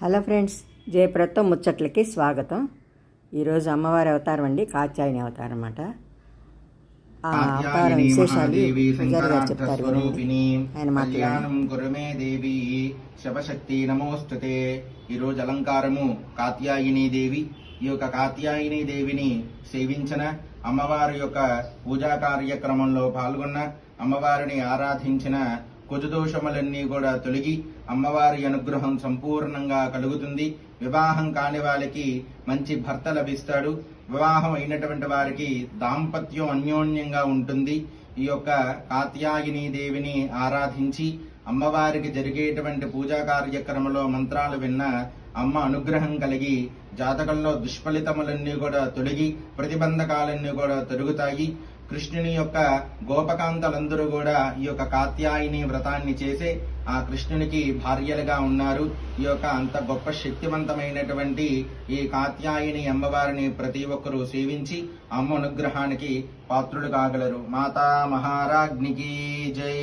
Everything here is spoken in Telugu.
హలో ఫ్రెండ్స్, జయప్రదతో ముచ్చట్లకి స్వాగతం. ఈరోజు అమ్మవారి అవతారం అండి, కాత్యాయని అవతారం అన్నమాట. ఆ అవతారం విశేషాలు పూజారి గారు చెప్తారు. ఆయన దేవి శివశక్తి నమోస్తుతే. ఈరోజు అలంకారము కాత్యాయని దేవి. ఈ యొక్క కాత్యాయని దేవిని సేవించిన, అమ్మవారి యొక్క పూజా కార్యక్రమంలో పాల్గొన్న, అమ్మవారిని ఆరాధించిన కుజదోషములన్నీ కూడా తొలగి అమ్మవారి అనుగ్రహం సంపూర్ణంగా కలుగుతుంది. వివాహం కాని వారికి మంచి భర్త లభిస్తాడు. వివాహం అయినటువంటి వారికి దాంపత్యం అన్యోన్యంగా ఉంటుంది. ఈ యొక్క కాత్యాయని దేవిని ఆరాధించి అమ్మవారికి జరిగేటువంటి పూజా కార్యక్రమంలో మంత్రాలు విన్న అమ్మ అనుగ్రహం కలిగి జాతకంలో దుష్ఫలితములన్నీ కూడా తొలగి ప్రతిబంధకాలన్నీ కూడా తొలగుతాయి. కృష్ణుని యొక్క గోపకాంతలందరూ కూడా ఈ యొక్క కాత్యాయని వ్రతాన్ని చేసే ఆ కృష్ణునికి భార్యలుగా ఉన్నారు. ఈ యొక్క అంత గొప్ప శక్తివంతమైనటువంటి ఈ కాత్యాయని అమ్మవారిని ప్రతి ఒక్కరూ సేవించి అమ్మ అనుగ్రహానికి పాత్రులు కాగలరు. మాతా మహారాజ్ఞికి జై.